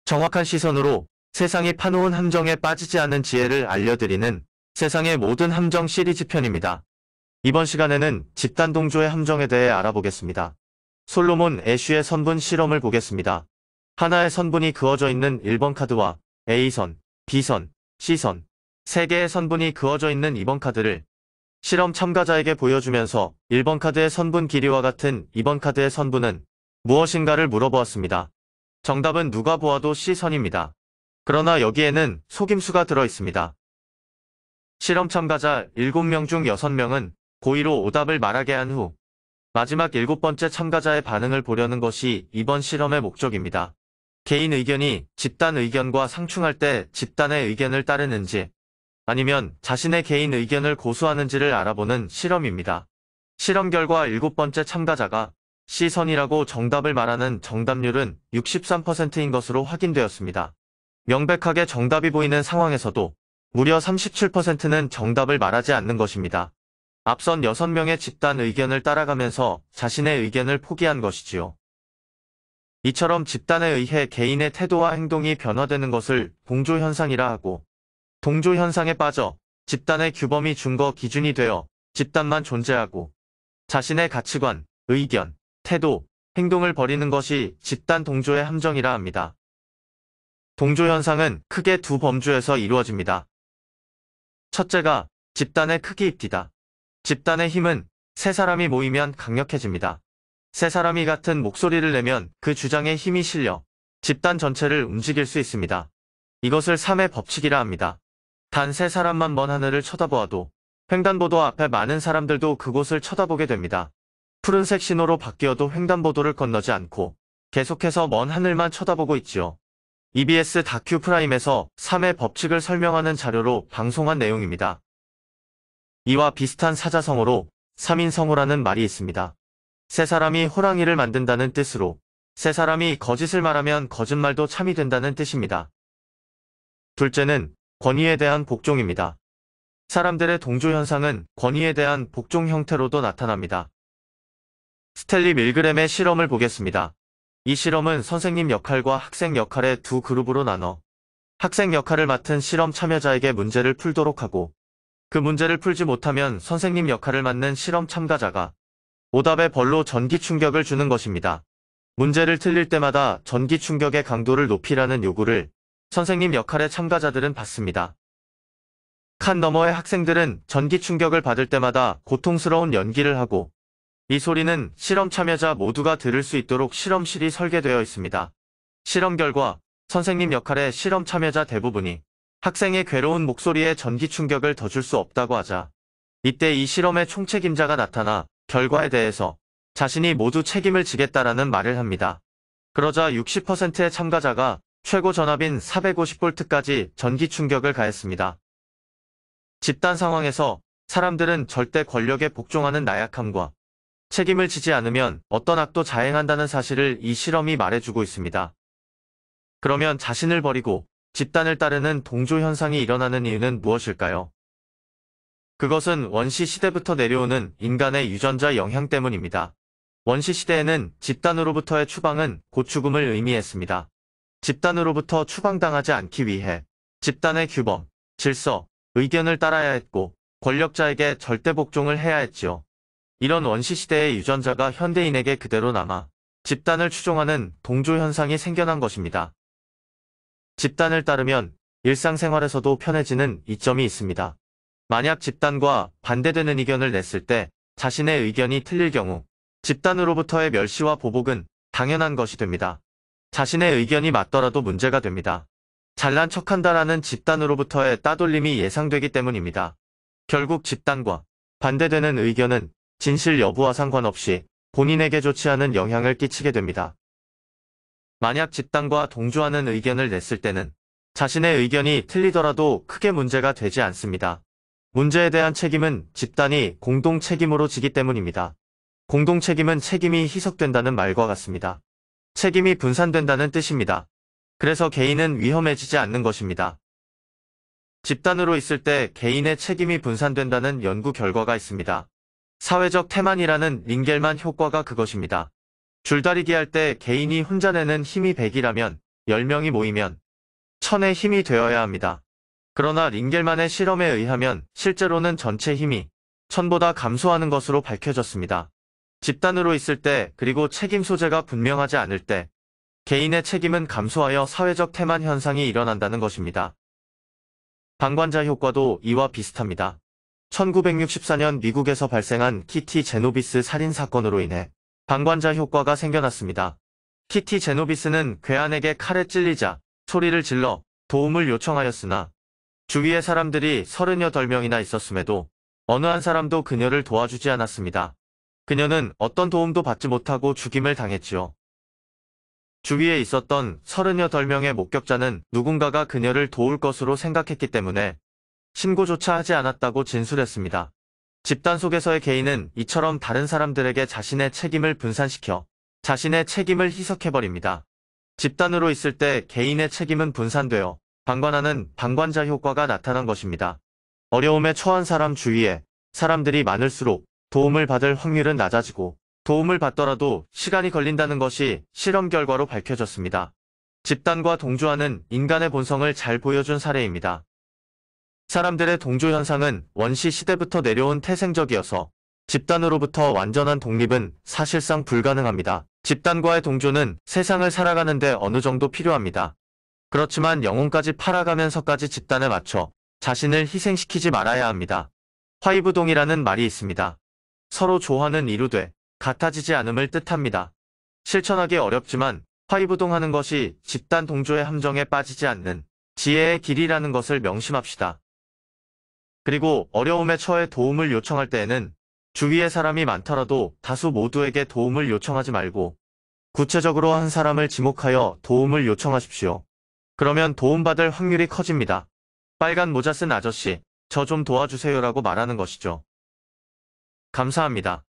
정확한 시선으로 세상이 파놓은 함정에 빠지지 않는 지혜를 알려드리는 세상의 모든 함정 시리즈 편입니다. 이번 시간에는 집단 동조의 함정에 대해 알아보겠습니다. 솔로몬 애쉬의 선분 실험을 보겠습니다. 하나의 선분이 그어져 있는 1번 카드와 A선, B선, C선, 3개의 선분이 그어져 있는 2번 카드를 실험 참가자에게 보여주면서 1번 카드의 선분 길이와 같은 2번 카드의 선분은 무엇인가를 물어보았습니다. 정답은 누가 보아도 C선입니다. 그러나 여기에는 속임수가 들어 있습니다. 실험 참가자 7명 중 6명은 고의로 오답을 말하게 한 후 마지막 7번째 참가자의 반응을 보려는 것이 이번 실험의 목적입니다. 개인 의견이 집단 의견과 상충할 때 집단의 의견을 따르는지 아니면 자신의 개인 의견을 고수하는지를 알아보는 실험입니다. 실험 결과 7번째 참가자가 C선이라고 정답을 말하는 정답률은 63%인 것으로 확인되었습니다. 명백하게 정답이 보이는 상황에서도 무려 37%는 정답을 말하지 않는 것입니다. 앞선 6명의 집단 의견을 따라가면서 자신의 의견을 포기한 것이지요. 이처럼 집단에 의해 개인의 태도와 행동이 변화되는 것을 동조현상이라 하고, 동조현상에 빠져 집단의 규범이 준거 기준이 되어 집단만 존재하고 자신의 가치관, 의견, 태도, 행동을 버리는 것이 집단 동조의 함정이라 합니다. 동조현상은 크게 두 범주에서 이루어집니다. 첫째가 집단의 크기입니다. 집단의 힘은 세 사람이 모이면 강력해집니다. 세 사람이 같은 목소리를 내면 그 주장에 힘이 실려 집단 전체를 움직일 수 있습니다. 이것을 3의 법칙이라 합니다. 단 세 사람만 먼 하늘을 쳐다보아도 횡단보도 앞에 많은 사람들도 그곳을 쳐다보게 됩니다. 푸른색 신호로 바뀌어도 횡단보도를 건너지 않고 계속해서 먼 하늘만 쳐다보고 있지요. EBS 다큐 프라임에서 3의 법칙을 설명하는 자료로 방송한 내용입니다. 이와 비슷한 사자성어로 3인성어라는 말이 있습니다. 세 사람이 호랑이를 만든다는 뜻으로 세 사람이 거짓을 말하면 거짓말도 참이 된다는 뜻입니다. 둘째는 권위에 대한 복종입니다. 사람들의 동조현상은 권위에 대한 복종 형태로도 나타납니다. 스탠리 밀그램의 실험을 보겠습니다. 이 실험은 선생님 역할과 학생 역할의 두 그룹으로 나눠 학생 역할을 맡은 실험 참여자에게 문제를 풀도록 하고 그 문제를 풀지 못하면 선생님 역할을 맡는 실험 참가자가 오답의 벌로 전기 충격을 주는 것입니다. 문제를 틀릴 때마다 전기 충격의 강도를 높이라는 요구를 선생님 역할의 참가자들은 받습니다. 칸 너머의 학생들은 전기 충격을 받을 때마다 고통스러운 연기를 하고 이 소리는 실험 참여자 모두가 들을 수 있도록 실험실이 설계되어 있습니다. 실험 결과 선생님 역할의 실험 참여자 대부분이 학생의 괴로운 목소리에 전기 충격을 더 줄 수 없다고 하자 이때 이 실험의 총책임자가 나타나 결과에 대해서 자신이 모두 책임을 지겠다라는 말을 합니다. 그러자 60%의 참가자가 최고 전압인 450V까지 전기 충격을 가했습니다. 집단 상황에서 사람들은 절대 권력에 복종하는 나약함과 책임을 지지 않으면 어떤 악도 자행한다는 사실을 이 실험이 말해주고 있습니다. 그러면 자신을 버리고 집단을 따르는 동조현상이 일어나는 이유는 무엇일까요? 그것은 원시시대부터 내려오는 인간의 유전자 영향 때문입니다. 원시시대에는 집단으로부터의 추방은 곧 죽음을 의미했습니다. 집단으로부터 추방당하지 않기 위해 집단의 규범, 질서, 의견을 따라야 했고 권력자에게 절대 복종을 해야 했지요. 이런 원시시대의 유전자가 현대인에게 그대로 남아 집단을 추종하는 동조현상이 생겨난 것입니다. 집단을 따르면 일상생활에서도 편해지는 이점이 있습니다. 만약 집단과 반대되는 의견을 냈을 때 자신의 의견이 틀릴 경우 집단으로부터의 멸시와 보복은 당연한 것이 됩니다. 자신의 의견이 맞더라도 문제가 됩니다. 잘난 척한다라는 집단으로부터의 따돌림이 예상되기 때문입니다. 결국 집단과 반대되는 의견은 진실 여부와 상관없이 본인에게 좋지 않은 영향을 끼치게 됩니다. 만약 집단과 동조하는 의견을 냈을 때는 자신의 의견이 틀리더라도 크게 문제가 되지 않습니다. 문제에 대한 책임은 집단이 공동 책임으로 지기 때문입니다. 공동 책임은 책임이 희석된다는 말과 같습니다. 책임이 분산된다는 뜻입니다. 그래서 개인은 위험해지지 않는 것입니다. 집단으로 있을 때 개인의 책임이 분산된다는 연구 결과가 있습니다. 사회적 태만이라는 링겔만 효과가 그것입니다. 줄다리기 할 때 개인이 혼자 내는 힘이 100이라면 10명이 모이면 1000의 힘이 되어야 합니다. 그러나 링겔만의 실험에 의하면 실제로는 전체 힘이 1000보다 감소하는 것으로 밝혀졌습니다. 집단으로 있을 때 그리고 책임 소재가 분명하지 않을 때 개인의 책임은 감소하여 사회적 태만 현상이 일어난다는 것입니다. 방관자 효과도 이와 비슷합니다. 1964년 미국에서 발생한 키티 제노비스 살인 사건으로 인해 방관자 효과가 생겨났습니다. 키티 제노비스는 괴한에게 칼에 찔리자 소리를 질러 도움을 요청하였으나 주위의 사람들이 38명이나 있었음에도 어느 한 사람도 그녀를 도와주지 않았습니다. 그녀는 어떤 도움도 받지 못하고 죽임을 당했지요. 주위에 있었던 38명의 목격자는 누군가가 그녀를 도울 것으로 생각했기 때문에 신고조차 하지 않았다고 진술했습니다. 집단 속에서의 개인은 이처럼 다른 사람들에게 자신의 책임을 분산시켜 자신의 책임을 희석해버립니다. 집단으로 있을 때 개인의 책임은 분산되어 방관하는 방관자 효과가 나타난 것입니다. 어려움에 처한 사람 주위에 사람들이 많을수록 도움을 받을 확률은 낮아지고 도움을 받더라도 시간이 걸린다는 것이 실험 결과로 밝혀졌습니다. 집단과 동조하는 인간의 본성을 잘 보여준 사례입니다. 사람들의 동조 현상은 원시 시대부터 내려온 태생적이어서 집단으로부터 완전한 독립은 사실상 불가능합니다. 집단과의 동조는 세상을 살아가는데 어느 정도 필요합니다. 그렇지만 영혼까지 팔아가면서까지 집단에 맞춰 자신을 희생시키지 말아야 합니다. 화이부동이라는 말이 있습니다. 서로 조화는 이루되 같아지지 않음을 뜻합니다. 실천하기 어렵지만 화이부동하는 것이 집단 동조의 함정에 빠지지 않는 지혜의 길이라는 것을 명심합시다. 그리고 어려움에 처해 도움을 요청할 때에는 주위에 사람이 많더라도 다수 모두에게 도움을 요청하지 말고 구체적으로 한 사람을 지목하여 도움을 요청하십시오. 그러면 도움받을 확률이 커집니다. 빨간 모자 쓴 아저씨, 저 좀 도와주세요라고 말하는 것이죠. 감사합니다.